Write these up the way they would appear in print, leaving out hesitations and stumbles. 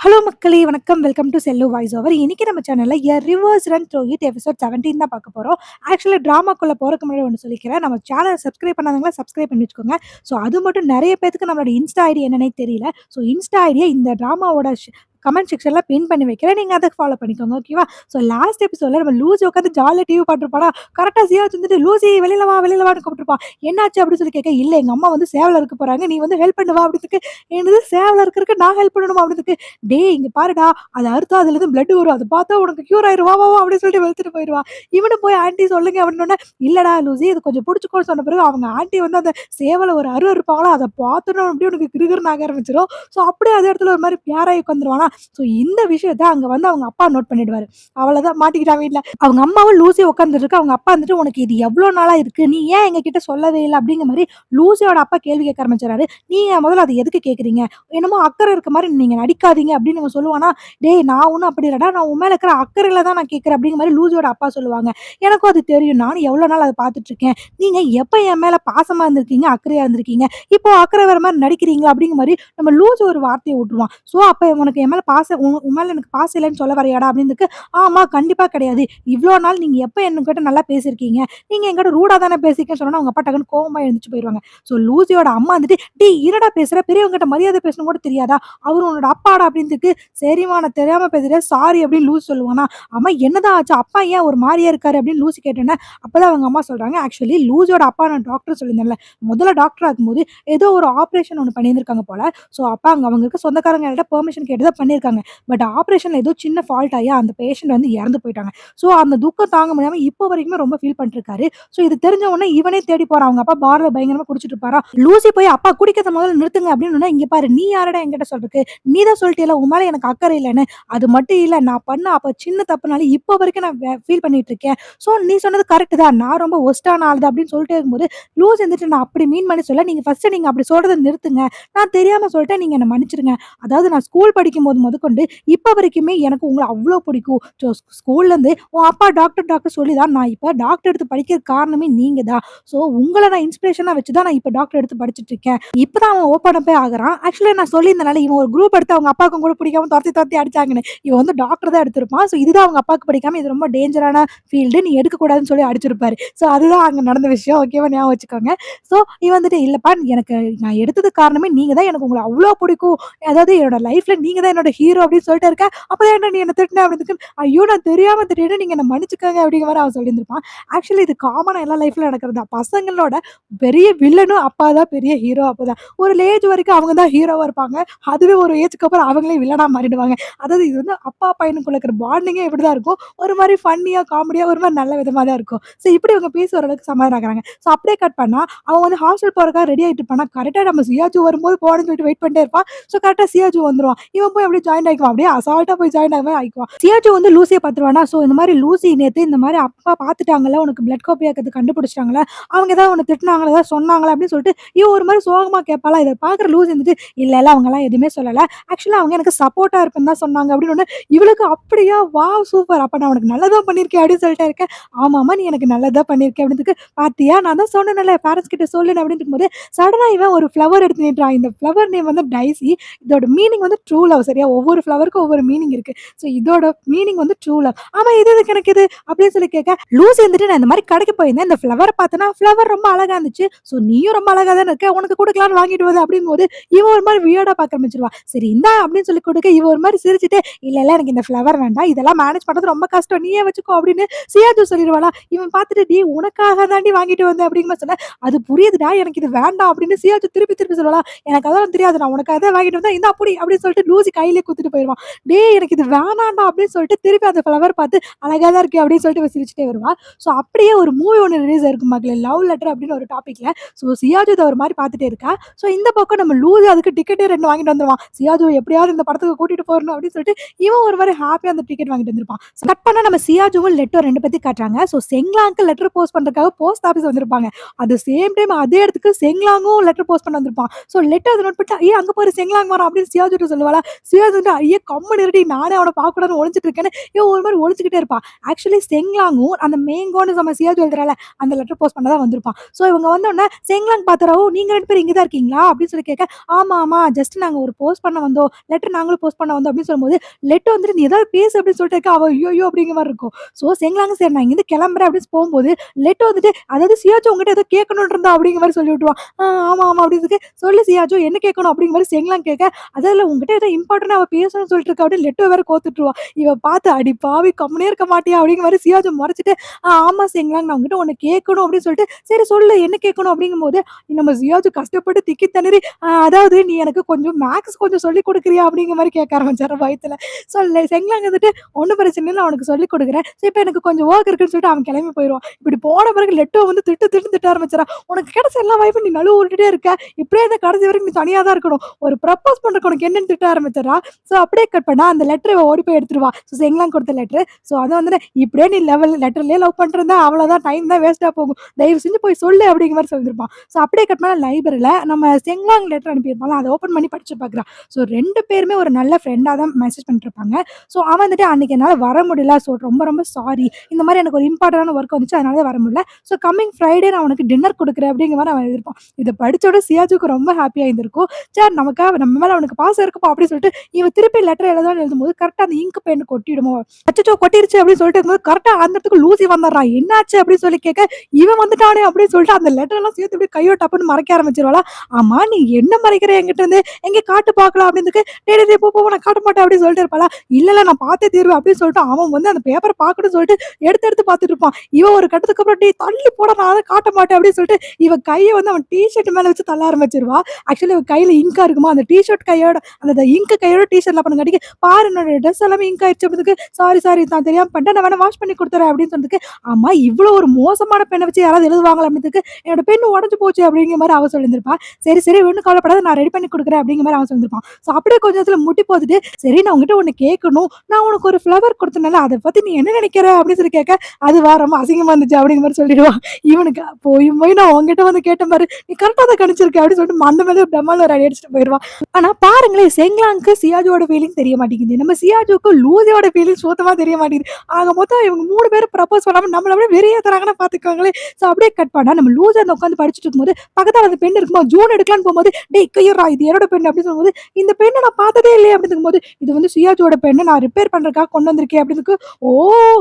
Hello மக்களே! வணக்கம். Welcome to cell voice over. இன்னைக்கு நம்ம சேனல்ல reverse run through it episode 17 தான் பார்க்க போறோம். ஆக்சுவலா ட்ராமாக்குள்ள போறதுக்கு முன்னாடி ஒண்ணு சொல்லிக்கிறேன். நம்ம சேனல சப்ஸ்கிரைப் பண்ணாதவங்களா சப்ஸ்கிரைப் பண்ணி வச்சுக்கோங்க. ஸோ அது மட்டும் நெறைய பேத்துக்கு நம்மளோட இன்ஸ்டா ஐடி என்னன்னே தெரியல. ஸோ இன்ஸ்டா ஐடிய இந்த ட்ராமாவோட கமெண்ட் செக்ஷன்ல பின் பண்ணி வைக்கிறேன். நீங்க அத ஃபாலோ பண்ணிக்கோங்க. ஓகேவா? ஸோ லாஸ்ட் எபிசோட்ல நம்ம லூசி உட்காந்து ஜாலியா டிவி பார்த்துருப்பானா, கரெக்ட்டா சியாச் வந்துட்டு "லூசி வெளில வா, வெளில வான்னு" கூப்பிட்டுருப்பான். "என்னாச்சு?" அப்படின்னு சொல்லி கேட்க, "இல்ல எங்க அம்மா வந்து சேவல அறுக்க போறாங்க. நீ வந்து ஹெல்ப் பண்ணு வா" அப்படின்றதுக்கு, "என்னது சேவல அறுக்கறக்கு நான் ஹெல்ப் பண்ணணுமா?" அப்படின்றதுக்கு, "டேய் இங்க பாருடா, அத அறுத்தா அதுலருந்து பிளட் வரும். அத பார்த்தா உனக்கு கியூர் ஆயிரும். வா வா வா" அப்படின்னு சொல்லிட்டு வெளுத்துட்டு போயிருவான். இவனும் போய் ஆன்டி சொல்லுங்க அப்படின்னோனே, "இல்லடா லூசி இது கொஞ்சம் புடிச்சுக்கோன்னு" சொன்ன பிறகு அவங்க ஆன்டி வந்து அந்த சேவல ஒரு அறுப்பாங்களா, அத பார்த்தோனே அப்படியே உனக்கு கிறுகிறுன்னு ஆக ஆரம்பிச்சுரும். ஸோ அப்படியே அதே இடத்துல ஒரு மாரி பியாராயி உட்காந்துருவானா. ஸோ இந்த விஷயத்த அங்க வந்து அவங்க அப்பா நோட் பண்ணிடுவாரு. அவ்வளவுதான் மாட்டிக்கிட்டான் வீட்ல. அவங்க அம்மாவும் லூசி உட்காந்துருக்கு. அவங்க அப்பா வந்துட்டு, "உனக்கு இது எவ்வளோ நாளா இருக்கு? நீ ஏன் எங்ககிட்ட சொல்லவே இல்ல?" அப்படிங்கிற மாரி லூசியோட அப்பா கேள்வி கேட்க ஆரம்பிச்சுறாரு. "நீங்க முதல்ல அத எதுக்கு கேட்கிறீங்க? என்னமோ அக்கறை இருக்க மாரி நீங்க நடிக்காதீங்க" அப்படின்னு இவன் சொல்லுவானா, "டேய் நான் ஒண்ணும் அப்படி இல்லடா. நான் உன் மேல இருக்கிற அக்கறையில தான் நான் கேட்கிறேன்" அப்படிங்கிற மாரி லூசியோட அப்பா சொல்லுவாங்க. எனக்கும் அது தெரியும். நானும் எவ்வளோ நாள் அத பார்த்துட்டு இருக்கேன். நீங்க எப்ப என் மேல பாசமா இருந்திருக்கீங்க, அக்கறையா இருந்திருக்கீங்க. இப்போ அக்கறை வர மாரி நடிக்கிறீங்களா? அப்படிங்கிற மாரி நம்ம லூசு ஒரு வார்த்தைய விட்டுருவான். "சோ அப்ப உனக்கு என் மேல பாசம் உன் மேல எனக்கு பாசம் இல்லன்னு சொல்ல வரியாடா?" அப்படின்னதுக்கு, "ஆமா கண்டிப்பா கிடையாது. இவ்ளோ நாள் நீங்க எப்ப என்கிட்ட நல்லா பேசியிருக்கீங்க? நீங்க என்கிட்ட ரூடா தானே பேசியிருக்கீங்கன்னு" சொன்னோனே அவங்க அப்பா டக்குன்னு கோவமா எழுந்துச்சு போயிருவாங்க. ஸோ லூசியோட அம்மா வந்துட்டு, "டேய் என்னடா பேசுற? பெரியவங்ககிட்ட மரியாதை பேசணும் கூட தெரியாதா? அவரு உன்னோட அப்பாடா" அப்படின்றதுக்கு, "சரிம்மா நான் தெரியாம பேசிட்டேன். சாரி" அப்படின்னு லூசு சொல்லுவானா. "அம்மா என்னதான் ஆச்சு? அப்பா ஏன் ஒரு மாரியா இருக்காரு?" அப்படின்னு லூசி கேட்டோனே, அப்பதான் அவங்க அம்மா சொல்றாங்க, "ஆக்சுவலி லூசியோட அப்பா நான் டாக்டர் சொல்லியிருந்தேன்ல, முதல்ல டாக்டரா இருக்கும்போது ஏதோ ஒரு ஆப்ரேஷன் ஒண்ணு பண்ணியிருந்திருக்காங்க போல. ஸோ அப்ப அவங்க இருக்க சொந்தக்காரங்க கிட்ட பெர்மிஷன் கேட்டு தான் பண்ணியிருக்காங்க. பட் ஆப்ரேஷன்ல ஏதோ சின்ன ஃபால்ட் ஆயி அந்த பேஷண்ட் வந்து இறந்து போயிட்டாங்க. ஸோ அந்த துக்கம் தாங்க முடியாம இப்போ வரைக்குமே ரொம்ப ஃபீல் பண்ணிட்டு இருக்காரு. ஸோ இது தெரிஞ்ச உடனே இவனே தேடி போறான். அவங்க அப்பா பார்ல பயங்கரமா குடிச்சிட்டு இருப்பாரா. லூசி போய், "அப்பா குடிக்கிறத முதல்ல நிறுத்துங்க" அப்படின்னு, "இங்க பாரு நீ யாருடா என்கிட்ட சொல்றதுக்கு? நீ தான் சொல்லிட்டேல்ல உன் மேல எனக்கு அக்கறை இல்லன்னு. அது மட்டும் இல்ல நான் பண்ண அப்ப சின்ன தப்புனால இப்போ வரைக்கும் நான் ஃபீல் பண்ணிட்டு இருக்கேன். ஸோ நீ சொன்னது கரெக்ட் தான். நான் ரொம்ப வொர்ஸ்ட்டான ஆள் தான்" அப்படின்னு சொல்லிட்டே இருக்கும்போது லூஸ் எந்திரிச்சு, "நான் அப்படி மீன் பண்ணி சொல்லல. நீங்க ஃபர்ஸ்ட் நீங்க அப்படி சொல்றத நிறுத்துங்க. நான் தெரியாம சொல்லிட்டேன். நீங்க என்ன மன்னிச்சுருங்க. அதாவது நான் ஸ்கூல் படிக்கும்போது முதற்கொண்டு இப்ப வரைக்குமே எனக்கு உங்கள அவ்ளோ பிடிக்கும். ஸோ ஸ்கூல்லேருந்து உன் அப்பா டாக்டர் டாக்டர் சொல்லி தான் நான் இப்ப டாக்டர் எடுத்து படிக்கிறதுக்கு காரணமே நீங்க தான். ஸோ உங்கள நான் இன்ஸ்பிரேஷனா வச்சு தான் நான் இப்ப டாக்டர் எடுத்து படிச்சுட்டு இருக்கேன்." இப்பதான் அவன் ஓப்பன் அப்பே ஆகுறான். ஆக்சுவலா நான் சொல்லியிருந்தேன்ல, இவன் ஒரு குரூப் எடுத்து அவங்க அப்பாவுக்கும் கூட பிடிக்காம தொரத்தி தொரத்தி அடிச்சாங்கன்னு. இவன் வந்து டாக்டர் தான் எடுத்திருப்பான். ஸோ இதுதான் அவங்க அப்பாவுக்கு பிடிக்காம, இது ரொம்ப டேஞ்சரான ஃபீல்டு. நீ எடுக்கக்கூடாதுன்னு சொல்லி அடிச்சிருப்பாரு. ஸோ அதுதான் அங்க நடந்த விஷயம். ஓகேவா? ஞாபகம் வச்சுக்கோங்க. ஸோ இவன் வந்துட்டு, "இல்லப்பா எனக்கு நான் எடுத்ததுக்கு காரணமே நீங்க தான். எனக்கு உங்கள அவ்ளோ பிடிக்கும். அதாவது என்னோட லைஃப்ல நீங்க தான் என்னோட ஹீரோ" அப்படின்னு சொல்லிட்டு இருக்க. "அப்ப ஏன்டா நீ என்ன திட்டுன?" அப்படின்னதுக்கு, "ஐயோ! நான் தெரியாம திட்டிட்டேன். நீங்க என்ன மன்னிச்சுக்கோங்க" அப்படிங்கிற மாரி அவன் சொல்லியிருந்திருப்பான். ஆக்சுவலி இது காமனா எல்லா லைஃப்ல நடக்கிறது தான். பசங்களோட பெரிய வில்லனும் அப்பா தான், பெரிய ஹீரோ அப்பதான். ஒரு ஏஜ் வரைக்கும் அவங்க தான் ஹீரோவா இருப்பாங்க. அதுவே ஒரு ஏஜ்க்கு அப்புறம் அவங்களே வில்லனா மாறிடுவாங்க. அதாவது இது வந்து அப்பா பையனுக்குள்ள இருக்கிற பாண்டிங்கே இப்படிதான் இருக்கும். ஒரு மாரி ஃபன்னியா, காமெடியா ஒரு மாரி நல்ல விதமா தான் இருக்கும். ஸோ இப்படி இவங்க பேசி ஓரளவுக்கு சமாதானம் ஆகுறாங்க. ஸோ அப்படியே கட் பண்ணா, அவன் வந்து ஹாஸ்டல் போறதுக்காக ரெடி ஆயிட்டு இருப்பானா, கரெக்ட்டா நம்ம சியாச்சு வரும்போது போகணும்னு சொல்லிட்டு வெயிட் பண்ணிட்டே இருப்பான். ஸோ கரெக்ட்டா சியாச்சு வந்துருவான். இவன் போய் அப்படியே ஜாயின் ஆயிக்குவான். அப்படியே அசால்ட்டா போய் ஜாயின் ஆகுற மாரி ஆயிக்குவான். சியாச்சு வந்து லூசிய பார்த்துருவானா, ஸோ இந்த மாரி "லூசி நேத்து இந்த மாரி அப்பா பார்த்துட்டாங்கல்ல, உனக்கு பிளட் காப்பி ஆக்குறது கண்டுபிடிச்சுட்டாங்கல்ல, அவங்க ஏதாவது உன்ன திட்டுனாங்களா, ஏதாவது சொன்னாங்களா?" அப்படின்னு சொல்லிட்டு இவ ஒரு மாரி சோகமா கேட்பாளா. இத பார்க்குற லூசி வந்துட்டு, "இல்ல இல்ல அவங்கலாம் எதுவுமே சொல்லல. ஆக்சுவலா அவங்க எனக்கு சப்போர்ட்டா இருப்பேன்னு தான் சொன்னாங்க" அப்படின்னு. இவளுக்கு அப்படியா வாவ் சூப்பர். அப்ப நான் உனக்கு நல்லது தான் பண்ணியிருக்கேன் அப்படின்னு சொல்லிட்டே இருக்கேன். "ஆமாமா நீ எனக்கு நல்லது தான் பண்ணியிருக்க" அப்படின்றதுக்கு, "பாத்தியா நான் தான் சொன்னேன்ல பேரண்ட்ஸ் கிட்ட சொல்லுன்னு" அப்படின்னு இருக்கும்போது, சடனா இவன் ஒரு ஃப்ளவர் எடுத்து நீட்டுறான். இந்த ஃப்ளவர் நேம் வந்து டைசி. இதோட மீனிங் வந்து ட்ரூ லவ். சரியா? ஒவ்வொரு ஃப்ளவருக்கும் ஒவ்வொரு மீனிங் இருக்கு. ஸோ இதோட மீனிங் வந்து ட்ரூ லவ். "ஆமா இது எதுக்கு எனக்கு இது?" அப்படின்னு சொல்லி கேட்க, லூசி வந்துட்டு, "நான் இந்த மாரி கடைக்கு போயிருந்தேன். இந்த ஃப்ளவர பார்த்தேன்னா ஃப்ளவர் ரொம்ப அழகா இருந்துச்சு. ஸோ நீயும் ரொம்ப அழகா தானே இருக்க. உனக்கு குடுக்கலான்னு வாங்கிட்டு வந்தேன்" அப்படிங்கும்போது இவ ஒரு மாரி வியர்டா பார்க்க ஆரம்பிச்சுருவா. சரி இந்தா அப்படின்னு சொல்லி குடுக்க, இவ ஒரு மாரி சிரிச்சுட்டு, "இல்ல இல்ல எனக்கு இந்த ஃப்ளவர் வேண்டாம். இதெல்லாம் மேனேஜ் பண்றது ரொம்ப கஷ்டம். நீயே வச்சுக்கோ" அப்படின்னு சியாஜு சொல்லிருவாளா. இவன் பார்த்துட்டு, "டேய் உனக்காக தாண்டி வாங்கிட்டு வந்தேன்" அப்படிங்கிற மாரி சொன்னேன். "அது புரியுதுடா. எனக்கு இது வேண்டாம்" அப்படின்னு சியாஜு திருப்பி திருப்பி சொல்லுவாளா. "எனக்கு அதெல்லாம் தெரியாது. நான் உனக்காக தான் வாங்கிட்டு வந்தேன். இந்தா புடி" அப்படின்னு சொல்லிட்டு லூசி கையிலேயே குடுத்துட்டு போயிருவான். "டேய் எனக்கு இது வேணாம்டா" அப்படின்னு சொல்லிட்டு திருப்பி அந்த ஃப்ளவர் பார்த்து, "அழகா தான் இருக்கு" அப்படின்னு சொல்லிட்டு இவ சிரிச்சுட்டே வருவா. ஸோ அப்படியே ஒரு மூவி ஒண்ணு ரிலீஸ் ஆயிருக்கு மக்களே. லவ் லெட்டர் அப்படின்னு ஒரு டாபிக்ல. ஸோ சியாஜு இத ஒரு மாரி பார்த்துட்டே இருக்கா. ஸோ இந்த பக்கம் நம்ம லூசி அதுக்கு டிக்கெட்டே 2 வாங்கிட்டு வந்துருவான். சியாஜுவ எப்படியாவது இந்த படத்துக்கு கூட்டிட்டு போறணும் அப்படின்னு சொல்லிட்டு இவன் ஒரு மாரி ஹாப்பியா அந்த டிக்கெட் வாங்கிட்டு வந்திருப்பான். கட் பண்ணா நம்ம சியாஜுவும் லெட்டோ 2 பேத்தையும் காட்டுறாங்க. ஸோ செங்லாங்க்கு லெட்டர் போஸ்ட் பண்றதுக்காக போஸ்ட் ஆஃபிஸ் வந்திருப்பாங்க. அது சேம் டைம் அதே இடத்துக்கு செங்லாங்கும் லெட்டர் போஸ்ட் பண்ண வந்திருப்பான். ஸோ லெட்டர் அத நோட் பண்ணிட்டு, "ஏய் அங்க பாரு செங்லாங் வரான்" அப்படின்னு சியாஜுட்ட சொல்லுவாளா. சியாஜு சியாஸ் வந்து ஐயே கம்முனு இருடி நானே அவன பார்க்கக்கூடாதுன்னு ஒளிஞ்சிட்டு இருக்கேன்னு இவன் ஒரு மாரி ஒளிஞ்சுக்கிட்டே இருப்பா. ஆக்சுவலி செங்லாங்கும் அந்த மேங்கோன்னு நம்ம சியாஸ் எழுதுறால அந்த லெட்டர் போஸ்ட் பண்ண தான் வந்திருப்பான். ஸோ இவங்க வந்தோனே செங்லாங் பார்த்துறா, "ஓ! நீங்க 2 பேரும் இங்க தான் இருக்கீங்களா?" அப்படின்னு சொல்லி கேட்க, "ஆமா, ஆமா. ஜஸ்ட் நாங்க ஒரு போஸ்ட் பண்ண வந்தோம். லெட்டர் நாங்களும் போஸ்ட் பண்ண வந்தோம்." அப்படின்னு சொல்லும்போது, "லெட்டர் வந்துட்டு நீ ஏதாவது பேசு" அப்படின்னு சொல்லிட்டு இருக்க. அவ ஐய்யய்யோ! அப்படிங்கிற மாரி இருக்கும். ஸோ செங்லாங் சரி நான் இங்கேருந்து கிளம்புறேன் அப்படின்னு போம்போது, லெட்டர் வந்துட்டு அதாவது சியாச்சோ உன்கிட்ட ஏதோ கேட்கணும்னு இருந்தா அப்படிங்கிற மாரி சொல்லி விட்டுருவான். ஆமா, ஆமா அப்படின்னு சொல்லு சியாச்சோ என்ன கேட்கணும் அப்படிங்கிற மாரி செங்லாங் கேட்க, "அதெல்ல உன்கிட்ட ஏதோ இம்பார்ட்டன்ட்டா அவ பேசணும்னு சொல்லிட்டு இருக்கா" அப்படின்னு லெட்டர் வேற கோத்துட்டுருவா. இவ பார்த்து, "அடி பாவி கம்முனே இருக்க மாட்டியா?" அப்படிங்கிற மாரி சியாச்சோ முறைச்சுட்டு, ஆமா செங்லாங் நான் உன்கிட்ட ஒண்ணு கேட்கணும்" அப்படின்னு சொல்லிட்டு, "சரி சொல்லு என்ன கேட்கணும்?" அப்படிங்கும்போது, நம்ம சியாச்சோ கஷ்டப்பட்டு திக்கி திணறி, அதாவது நீ எனக்கு கொஞ்சம் மேத்ஸ் கொஞ்சம் சொல்லிக் குடுக்குறியா?" அப்படிங்கிற மாரி கேட்க ஆரம்பிச்சாரு பயத்துல. சொல்லு செங்லாங் வந்துட்டு, "ஒண்ணும் பிரச்சனை இல்ல நான் உனக்கு சொல்லிக் குடுக்குறேன். சரி இப்ப எனக்கு கொஞ்சம் வொர்க் இருக்குன்னு" சொல்லிட்டு அவன் கிளம்பி போயிருவான். இப்படி போன பிறகு லெட்டோ வந்து திட்டு திட்டுன்னு திட்ட ஆரம்பிச்சுறா. "உனக்கு கிடைச்ச எல்லா வாய்ப்பும் நீ நழுவ விட்டுட்டே இருக்க. இப்படியே இந்த கடைசி வரைக்கும் நீ தனியா தான் இருக்கணும். ஒரு ப்ரப்போஸ் பண்றதுக்கு உனக்கு என்னன்னு" திட்ட ஆரம்பிச்சுறா. ஸோ அப்படியே கட் பண்ணா அந்த லெட்டர இவ ஓடி போய் எடுத்துருவா. ஸோ செங்லாங் கொடுத்த லெட்டரு. ஸோ அத வந்துட்டு, "இப்படியே நீ லெட்டர்லயே லவ் பண்ணிட்டு இருந்தா அவ்வளோதான் டைம் தான் வேஸ்ட்டா போகும். தயவு செஞ்சு போய் சொல்லு" அப்படிங்கிற மாரி சொல்லியிருப்பான். ஸோ அப்படியே கட் பண்ணா லைப்ரரில நம்ம செங்லாங் லெட்டர் அனுப்பியிருப்பான்ல, அத ஓப்பன் பண்ணி படிச்சு பார்க்குறா. ஸோ 2 பேருமே ஒரு நல்ல ஃப்ரெண்டா தான் மெசேஜ் பண்ணிட்டுருப்பாங்க. ஸோ அவன் வந்துட்டு, "அன்னைக்கு என்னால வர முடியல. ஸோ ரொம்ப ரொம்ப சாரி. இந்த மாரி எனக்கு ஒரு இம்பார்ட்டன்டான ஒர்க் வந்துச்சு. அதனால தான் வர முடியல. ஸோ கம்மிங் ஃப்ரைடே நான் உனக்கு டின்னர் குடுக்குறேன்" அப்படிங்கிற மாரி அவன் எழுதியிருப்பான். இத படிச்சோட சியாஜுக்கு ரொம்ப ஹேப்பியா இருந்திருக்கும். ச்சே நமக்காக நம்ம மேல அவனுக்கு பாசம் இருக்குப்பா அப்படின்னு சொல்லிட்டு, இவன் திருப்பி லெட்டர் எழுதலாம்னு எழுதும்போது கரெக்ட்டா அந்த இங்க் பென் கொட்டிடுமோ, அச்சச்சோ! கொட்டிருச்சு அப்படின்னு சொல்லிட்டு இருக்கும்போது கரெக்ட்டா அந்த இடத்துக்கு லூசி வந்துடுறா. "என்னாச்சு?" அப்படின்னு சொல்லி கேட்க, "இவன் வந்துட்டானே" அப்படின்னு சொல்லிட்டு அந்த லெட்டர்லாம் சேர்த்து அப்படியே கையோட டப்புன்னு மறைக்க ஆரம்பிச்சுருவாளா. "ஆமா நீ என்ன மறைக்கிற என்கிட்ட இருந்து? எங்க காட்டு பார்க்கலாம்" அப்படின்றதுக்கு, "டேய் டேய் டேய் போ போ நான் காட்ட மாட்டேன்" அப்படின்னு சொல்லிட்டு இருப்பாளா. "இல்ல இல்ல நான் பார்த்தே தீருவேன்" அப்படின்னு சொல்லிட்டு அவன் வந்து அந்த பேப்பர பார்க்கணும்னு சொல்லிட்டு எடுத்து எடுத்து பார்த்துட்டு இருப்பான். இவன் ஒரு கட்டத்துக்கு அப்புறம், "டேய் தள்ளி போடா நான் அத காட்ட மாட்டேன்" அப்படின்னு சொல்லிட்டு இவ கைய வந்து அவன் டீ ஷர்ட் மேல வச்சு தள்ள ஆரம்பிச்சுருவா. ஆக்சுவலி இவ கையில இங்க்கா இருக்குமா, அந்த டீ ஷர்ட் கையோட அந்த இங்க் கையோட டீ ஷர்ட்ல பண்ணுங்காட்டிக்கு, "பாரு என்னோட ட்ரெஸ் எல்லாமே இங்க் ஆயிடுச்சு" அப்படின்றதுக்கு, "சாரி சாரி நான் தெரியாம பண்ணிட்டேன். நான் வேணா வாஷ் பண்ணி குடுத்துறேன்" அப்படின்னு சொன்னதுக்கு, "ஆமா இவ்ளோ ஒரு மோசமான பெண்ண வச்சு யாராவது எழுதுவாங்களா?" அப்படின்றதுக்கு, "என்னோட பென் உடைஞ்சு போச்சு" அப்படிங்கிற மாரி அவ சொல்லியிருந்திருப்பா. "சரி சரி ஒண்ணும் கவலைப்படாத நான் ரெடி பண்ணி குடுக்குறேன்" அப்படிங்கிற மாரி அவன் சொல்லியிருப்பான். ஸோ அப்படியே கொஞ்ச நேரத்துல முட்டி போட்டுட்டு, "சரி நான் உன்கிட்ட ஒண்ணு கேட்கணும். நான் உனக்கு ஒரு ஃப்ளவர் குடுத்தேன்ல அத பத்தி நீ என்ன நினைக்கிற?" அப்படின்னு சொல்லி கேட்க, "அதுவா ரொம்ப அசிங்கமா இருந்துச்சு" அப்படிங்கிற மாரி சொல்லிடுவா. இவனுக்கு போயும் போய் நான் உன்கிட்ட வந்து கேட்டேன் பாரு, நீ கரெக்ட்டா தான் கணிச்சிருக்க அப்படின்னு சொல்லிட்டு மண்ட மேல டமால்னு ஒரு அடி அடிச்சுட்டு போயிருவான். ஆனா பாருங்களேன் செங்லாங்க்கு சியாஜோட ஃபீலிங்ஸ் தெரிய மாட்டேங்குது. நம்ம சியாஜுக்கு லூசியோட ஃபீலிங்ஸ் சுத்தமா தெரிய மாட்டேங்குது. ஆக மொத்தம் இவங்க 3 பேரும் ப்ரப்போஸ் பண்ணாம நம்மள அப்படியே வெறியேத்துறாங்கன்னு பார்த்துக்கோங்களேன். ஸோ அப்படியே கட் பண்ணா நம்ம லூசா அந்த உட்காந்து படிச்சுட்டு இருக்கும்போது, பக்கத்துல அந்த பென் இருக்குமா, ஜூன் எடுக்கலான்னு போம்போது, "டேய் கையுட்றா இது என்னோட பென்" அப்படின்னு சொல்லும்போது, "இந்த பெண்ண நான் பார்த்ததே இல்லையே" அப்படின்னு இருக்கும்போது, "இது வந்து சியாஜோட பென்னு நான் ரிப்பேர் பண்றதுக்காக கொண்டு வந்திருக்கேன்" அப்படின்னதுக்கு, "ஓ!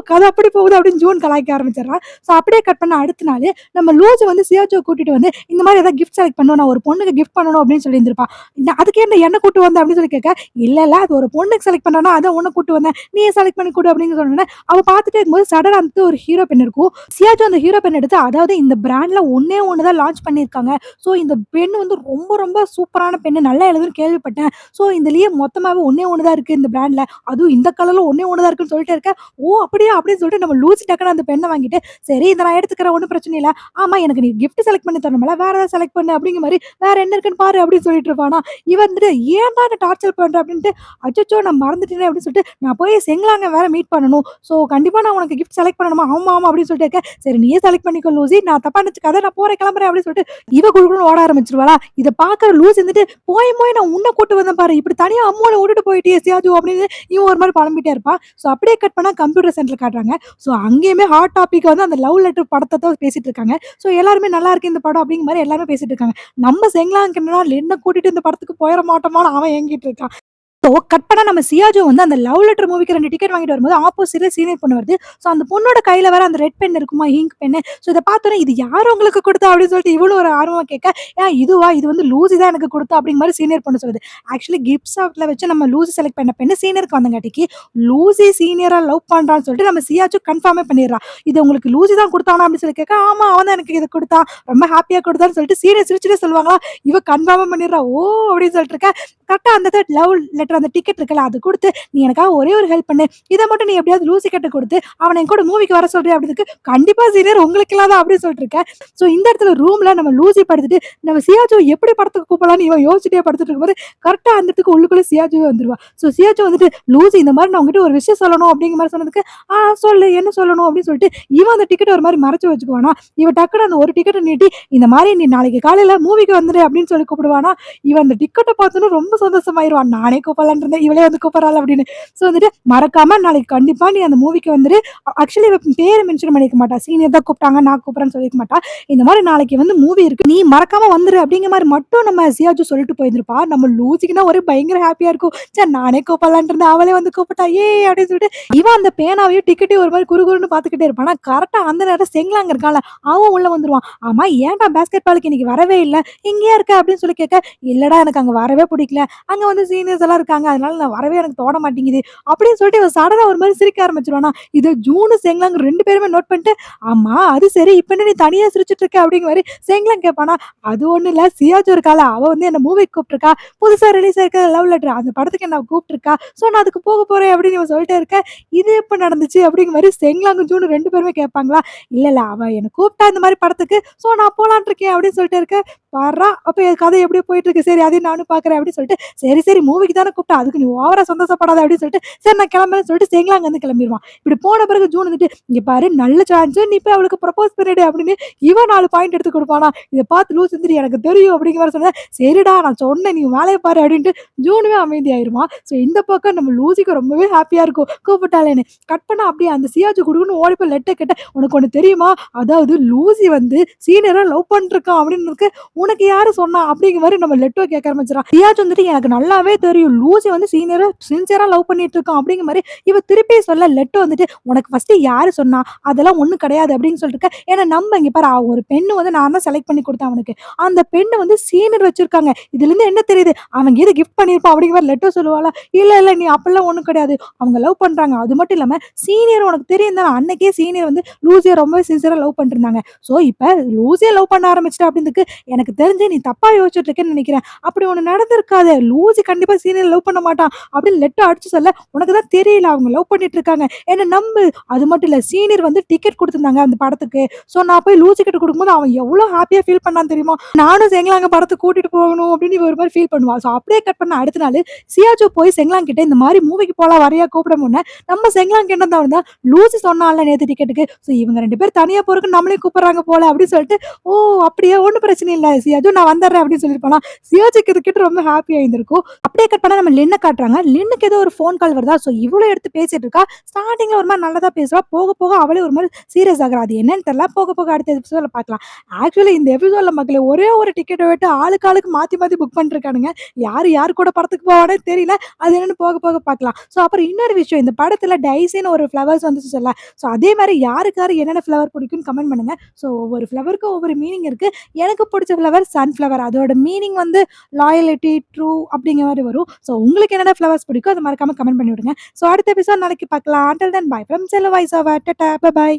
கதை அப்படி போகுது" அப்படின்னு ஜூன் கலாய்க்க ஆரம்பிச்சிடுறா. ஸோ அப்படியே கட் பண்ண அடுத்த நாளு நம்ம லூசு வந்து சியாச்சோ கூட்டிட்டு வந்து, "இந்த மாரி ஏதாவது கிஃப்ட் செலக்ட் பண்ணணும். நான் ஒரு பொண்ணுக்கு கிஃப்ட் பண்ணணும்" அப்படின்னு சொல்லியிருந்திருப்பா. "அதுக்கு ஏன்டா என்ன கூட்டு வந்த?" அப்படின்னு சொல்லி கேட்க, "இல்ல இல்ல அது ஒரு பொண்ணுக்கு செலக்ட் பண்ணனா அதான் உன்ன கூட்டு வந்தேன். நீயே செலக்ட் பண்ணி குடு" அப்படின்னு சொன்னோனே, அவ பார்த்துட்டே இருக்கும்போது சடனா அந்த ஒரு ஹீரோ பென் இருக்கும். சியாச்சோ அந்த ஹீரோ பென் எடுத்து, அதாவது இந்த பிராண்ட்ல ஒண்ணே ஒண்ணு தான் லான்ச் பண்ணியிருக்காங்க. ஸோ இந்த பென் வந்து ரொம்ப ரொம்ப சூப்பரான பென்னு. நல்லா எழுதுன்னு கேள்விப்பட்டேன். ஸோ இதுலயே மொத்தமாவே ஒண்ணே ஒண்ணு தான் இருக்கு இந்த பிராண்ட்ல. அதுவும் இந்த கலர்ல ஒண்ணே ஒண்ணு தான் இருக்குன்னு சொல்லிட்டே இருக்க, "ஓ! அப்படியா?" அப்படின்னு சொல்லிட்டு நம்ம லூசி டக்குனு அந்த பெண்ண வாங்கிட்டு, "சரி இத நான் எடுத்துக்கிறேன் ஒண்ணும் பிரச்சனை இல்ல. ஆமா எனக்கு நீ கிஃப்ட் செலக்ட் பண்ணி தரணும்ல. வேற ஏதாவது செலக்ட் பண்ணு" அப்படிங்கிற மாரி, "வேற என்ன இருக்குன்னு பாரு" அப்படின்னு சொல்லிட்டு இருப்பானா. இவன் வந்துட்டு, "ஏன்டா என்ன டார்ச்சர் பண்ற?" அப்படின்ட்டு, "அச்சச்சோ! நான் மறந்துட்டேனே" அப்படின்னு சொல்லிட்டு, "நான் போய் செங்லாங்க வேற மீட் பண்ணணும். ஸோ கண்டிப்பா நான் உனக்கு கிஃப்ட் செலக்ட் பண்ணணுமா?" "ஆமா, ஆமா" அப்படின்னு சொல்லிட்டு இருக்க, "சரி நீயே செலக்ட் பண்ணிக்கோ லூசி. நான் தப்பா நினைச்சுக்காத. நான் போறேன் கிளம்புறேன்" அப்படின்னு சொல்லிட்டு இவ குடுகுடுன்னு ஓட ஆரம்பிச்சுருவாளா. இத பார்க்குற லூசி இருந்துட்டு, "போய் நான் உன்ன கூட்டு வந்தேன் பாரு. இப்படி தனியா அம்மோன விட்டுட்டு போயிட்டியே சியாஜு" அப்படின்னு இவன் ஒரு மாரி புலம்பிட்டே இருப்பா. ஸோ அப்படியே கட் பண்ணா கம்ப்யூட்டர் சென்டர் காட்டுறாங்க. ஸோ அங்கேயுமே ஹாட் டாபிக் வந்து அந்த லவ் லெட்டர் படத்த தான் பேசிட்டு இருக்காங்க. ஸோ எல்லாருமே நல்லா இருக்கு இந்த படம் அப்படிங்கிற மாரி எல்லாருமே பேசிட்டு இருக்காங்க. நம்ம செங்லாங்க்கு என்னன்னா என்ன கூட்டிட்டு இந்த படத்துக்கு போயிற மாட்டோமான்னு அவன் ஏங்கிட்டு இருக்கான். ஸோ கட் பண்ணா நம்ம சியாஜோ வந்து அந்த லவ் லெட்டர் மூவிக்கு 2 டிக்கெட் வாங்கிட்டு வரும்போது ஆப்போசிட்ல சீனியர் பொண்ணு வருது. ஸோ அந்த பொண்ணோட கையில வேற அந்த ரெட் பென் இருக்குமா, இங்க் பென்னு. ஸோ இத பார்த்தோனே இது யார் உங்களுக்கு குடுத்தா அப்படின்னு சொல்லிட்டு இவளும் ஒரு ஆர்வமா கேட்க, இதுவா? இது வந்து லூசி தான் எனக்கு குடுத்தா அப்படிங்கிற மாரி சீனியர் பொண்ணு சொல்லுது. ஆக்சுவலி கிஃப்ட் ஷாப்ல வச்சு நம்ம லூசி செலக்ட் பண்ண பென்னு சீனியருக்கு வந்தங்காட்டிக்கு, லூசி சீனியரா லவ் பண்றான்னு சொல்லிட்டு நம்ம சியாச்சு கன்ஃபார்மே பண்ணிடுறா. இது உங்களுக்கு லூசி தான் குடுத்தானா அப்படின்னு சொல்லி கேட்க, ஆமா அவன் தான் எனக்கு இத குடுத்தான். ரொம்ப ஹேப்பியா குடுத்தான்னு சொல்லிட்டு சீனியர் சிரிச்சுட்டே சொல்லுவாங்களா, இவ கன்ஃபார்மே பண்ணிடுறா. ஓ! அப்படின்னு சொல்லிட்டு இருக்க. கரெக்ட்டா அந்த லவ் லெட்டர் அந்த டிக்கெட் இருக்குல்ல, அது குடுத்து, "நீ எனக்காக ஒரே ஒரு ஹெல்ப் பண்ணு. இத மட்டும் நீ எப்படியாவது லூசி கிட்ட குடுத்து, அவன என் கூட மூவிக்கு வர சொல்றியா?" அப்படின்னதுக்கு, "கண்டிப்பா சீனியர் உங்களுக்கெல்லாம் தான்" அப்படின்னு சொல்லிட்டு இருக்க. ஸோ இந்த இடத்துல ரூம்ல நம்ம லூசி படுத்துட்டு, நம்ம சியாச்சோ எப்படி படத்துக்கு கூப்பிடலாம்ன்னு இவன் யோசிச்சுட்டே படுத்துட்டு இருக்கும்போது, கரெக்ட்டா அந்த இடத்துக்கு உள்ளுக்குள்ள சியாச்சுவே வந்துருவா. ஸோ சியாச்சோ வந்துட்டு, "லூசி இந்த மாரி நான் உன்கிட்ட ஒரு விஷயம் சொல்லணும்" அப்படிங்கிற மாரி சொன்னதுக்கு, சொல்லு என்ன சொல்லணும்?" அப்படின்னு சொல்லிட்டு இவன் அந்த டிக்கெட்ட ஒரு மாரி மறைச்சு வச்சுக்குவானா. இவ டக்குனு அந்த ஒரு டிக்கெட்ட நீட்டி, "இந்த மாரி நீ நாளைக்கு காலையில மூவிக்கு வந்துரு" அப்படின்னு சொல்லி கூப்பிடுவானா. இவன் அந்த டிக்கெட்ட பார்த்தோனே ரொம்ப சந்தோஷமாயிருவான். "நானே கூப்பிடலாம் கூப்பிடலான்னு இருந்தேன். இவளே வந்து கூப்பிடுறாள் அப்படின்னு. ஸோ வந்துட்டு மறக்காம நாளைக்கு கண்டிப்பா நீ அந்த மூவிக்கு வந்துரு. ஆக்சுவலி இவ பேரு மென்ஷன் பண்ணிக்க மாட்டா. சீனியர் தான் கூப்பிட்டாங்க, நான் கூப்பிடுறேன்னு சொல்லிக்க மாட்டா. இந்த மாரி நாளைக்கு வந்து மூவி இருக்கு. நீ மறக்காம வந்துரு அப்படிங்கிற மாரி மட்டும் நம்ம சியாஜு சொல்லிட்டு போயிருந்திருப்பா. நம்ம லூசிக்குன்னா ஒரே பயங்கர ஹேப்பியா இருக்கும். ச்சே நானே கூப்பிடலான்ட்டு இருந்தேன். அவளே வந்து கூப்பிட்டா. அப்படின்னு சொல்லிட்டு இவன் அந்த பேனாவையும் டிக்கெட்டையும் ஒரு மாரி குறுகுறுன்னு பார்த்துக்கிட்டே இருப்பான். ஆனா கரெக்ட்டா அந்த நேரம் செங்லாங் இருக்கான்ல, அவன் உள்ள வந்துருவான். ஆமா ஏன்டா பாஸ்கெட் பாலுக்கு இன்னைக்கு வரவே இல்ல? இங்கேயே இருக்க அப்படின்னு சொல்லி கேட்க, இல்லடா எனக்கு அங்க வரவே பிடிக்கல. அங்க வந்து சீனியர்ஸ் எல்லாம் இருக்காங்க. அதனால நான் வரவே எனக்கு தோண மாட்டேங்குது. அப்படின்னு சொல்லிட்டு இவன் சடனா ஒரு மாரி சிரிக்க ஆரம்பிச்சுருவானா. இத ஜூனு, செங்லாங் 2 பேருமே நோட் பண்ணிட்டு, ஆமா அது சரி இப்ப என்ன நீ தனியா சிரிச்சுட்டு இருக்க அப்படிங்கிற மாரி செங்லாங் கேட்பானா. அது ஒண்ணும் இல்ல சியாஜு இருக்காள, அவ வந்து என்ன மூவிக்கு கூப்பிட்டுருக்கா. புதுசா ரிலீஸ் ஆயிருக்க லவ் லெட்டர் அந்த படத்துக்கு என்ன கூப்பிட்டுருக்கா. ஸோ நான் அதுக்கு போக போறேன் அப்படின்னு இவன் சொல்லிட்டே இருக்க. இது எப்ப நடந்துச்சு அப்படிங்கிற மாரி செங்லாங்கும் ஜூனும் 2 பேருமே கேட்பாங்களா. இல்ல அவ என்ன கூப்பிட்டா இந்த மாரி படத்துக்கு. ஸோ நான் போலான்ட்டு இருக்கேன் அப்படின்னு சொல்லிட்டு இருக்க. பார்றா அப்ப என் கதை எப்படியோ போயிட்டு இருக்கு. சரி அதையும் நானும் பார்க்குறேன் அப்படின்னு சொல்லிட்டு, சரி மூவிக்கு தானே கூப்பிட்டா. அதுக்கு நீ ஓவரா சந்தோஷப்படாத அப்படின்னு சொல்லிட்டு, சரி நான் கிளம்புறேன்னு சொல்லிட்டு செங்லாங் அங்கருந்து கிளம்பிருவான். இப்படி போன பிறகு ஜூன் வந்துட்டு, இங்க பாரு நல்ல சான்ஸ் நீ போய் அவளுக்கு ப்ரப்போஸ் பண்ணிடு அப்படின்னு இவன் 4 பாயிண்ட் எடுத்து குடுப்பானா. இத பார்த்து லூசு வந்துட்டு எனக்கு தெரியும் அப்படிங்கிற மாரி சொன்னேன். சரிடா நான் சொன்னேன் நீ வேலைய பாரு அப்படின்ட்டு ஜூனுமே அமைதியாயிருவான். ஸோ இந்த பக்கம் நம்ம லூசிக்கு ரொம்பவே ஹேப்பியா இருக்கும். கூப்பிட்டாளேன்னு. கட் பண்ணா அப்படியே அந்த சியாஜு குடுகுடுன்னு ஓடி போய் லெட்டர் கேட்டா, உனக்கு ஒண்ணு தெரியுமா? அதாவது லூசி வந்து சீனியர லவ் பண்ணிட்டுருக்கான் அப்படின்னு இருக்கு. உனக்கு யாரு சொன்னா? அப்படிங்கிற மாரி நம்ம லெட்டோ கேட்க ஆரம்பிச்சுறான். ரியாஜ் வந்துட்டு எனக்கு நல்லாவே தெரியும். லூசி வந்து சீனியர சின்சியரா லவ் பண்ணிட்டு இருக்கான் அப்படிங்கிற மாரி இவ திருப்பி சொல்ல லெட்டோ வந்துட்டு உனக்கு ஃபர்ஸ்ட் யாரு சொன்னா? அதெல்லாம் ஒண்ணும் கிடையாது அப்படின்னு சொல்லிட்டு இருக்க. ஏன்னா நம்ம இங்க பாரு ஒரு பெண்ணு வந்து நான் தான் செலக்ட் பண்ணி குடுத்தேன் அவனுக்கு. அந்த பெண்ணு வந்து சீனியர் வச்சிருக்காங்க. இதுலருந்து என்ன தெரியுது? அவன் ஏதோ கிஃப்ட் பண்ணியிருப்பான் அப்படிங்கிற மாரி லெட்டோ சொல்லுவாளா? இல்ல நீ அப்பல்லாம் ஒண்ணும் கிடையாது. அவங்க லவ் பண்றாங்க. அது மட்டும் இல்லாம சீனியர் உனக்கு தெரியும் தானே அன்னைக்கே சீனியர் வந்து லூசிய ரொம்பவே சின்சியரா லவ் பண்ணிட்டு இருந்தாங்க. சோ இப்ப லூசிய லவ் பண்ண ஆரம்பிச்சுட்டா அப்படின்றதுக்கு எனக்கு தெரிஞ்சு நீ தப்பா யோசிச்சுட்டு இருக்கேன்னு நினைக்கிறேன். அப்படி ஒண்ணு நடந்திருக்காது. லூசி கண்டிப்பா சீனியர் லவ் பண்ண மாட்டான். அப்படின்னு லெட்டர் அடிச்சு சொல்ல, உனக்கு தான் தெரியல அவங்க லவ் பண்ணிட்டு இருக்காங்க. என்ன நம்பு. அது மட்டும் இல்ல சீனியர் வந்து டிக்கெட் குடுத்திருந்தாங்க அந்த படத்துக்கு. சோ நான் போய் லூசி கிட்ட குடுக்கும்போது அவன் எவ்வளவு ஹாப்பியா ஃபீல் பண்ணான்னு தெரியுமா? நானும் செங்லாங்க படத்துக்கு கூட்டிட்டு போகணும் அப்படின்னு இவ ஒரு மாரி ஃபீல் பண்ணுவா. சோ அப்படியே கட் பண்ண அடுத்த நாள் சியாஜோ போய் செங்லாங் கிட்ட இந்த மாரி மூவிக்கு போலாம் வரியா கூப்பிட முன்ன நம்ம செங்லாங் என்ன தோணுதா லூசி சொன்னான்ல நேத்து டிக்கெட்டுக்கு. சோ இவங்க 2 பேரும் தனியா போறதுக்கு நம்மளையும் கூப்பிடுறாங்க போல அப்படின்னு சொல்லிட்டு ஓ! அப்படியா? ஒண்ணும் பிரச்சனை இல்ல. சியாஜு நான் வந்துர்றேன் அப்படின்னு சொல்லியிருப்பானா. சியாஜுக்கு இது கேட்டு ரொம்ப ஹாப்பியா இருந்திருக்கும். அப்படியே கட் பண்ணா நம்ம லின்ன காட்டுறாங்க. லின்னுக்கு ஏதோ ஒரு ஃபோன் கால் வருதா. சோ இவளும் எடுத்து பேசிட்டு இருக்கா. ஸ்டார்ட்டிங்ல ஒரு மாரி நல்லா தான் பேசுவா. போக போக அவளே ஒரு மாரி சீரியஸ் ஆகுறா. அது என்னன்னு தெரியல. போக போக அடுத்த எபிசோட்ல பார்க்கலாம். ஆக்சுவலி இந்த எபிசோட்ல மக்களே ஒரே ஒரு டிக்கெட்ட விட்டு ஆளுக்கு ஆளுக்கு மாத்தி மாத்தி புக் பண்ணிருக்கானுங்க. யார் கூட படத்துக்கு போவானே தெரியல. அது என்னன்னு போக போக பார்க்கலாம். சோ அப்புறம் இன்னொரு விஷயம் இந்த படத்துல டைசின்னு ஒரு ஃப்ளவர்ஸ் வந்துச்சுல்ல. சோ அதே மாரி யாருக்கு யாரு என்னென்ன ஃப்ளவர் பிடிக்கும்னு கமெண்ட் பண்ணுங்க. சோ ஒவ்வொரு ஃப்ளவருக்கும் ஒவ்வொரு மீனிங் இருக்கு. எனக்கு பிடிச்ச ஃப்ளவர் சன்ஃப்ளவர். அதோட மீனிங் வந்து லாயல்டி, ட்ரூ அப்படிங்கிற மாரி வரும். ஸோ உங்களுக்கு என்னென்ன ஃப்ளவர்ஸ் பிடிக்கும் அத மறக்காம கமெண்ட் பண்ணி விடுங்க. ஸோ அடுத்த எபிசோட் நாளைக்கு பார்க்கலாம். அன்டில் தென் பை ஃப்ரம் செல்ல வாய்ஸ் ஓவர். டாடா பை பை.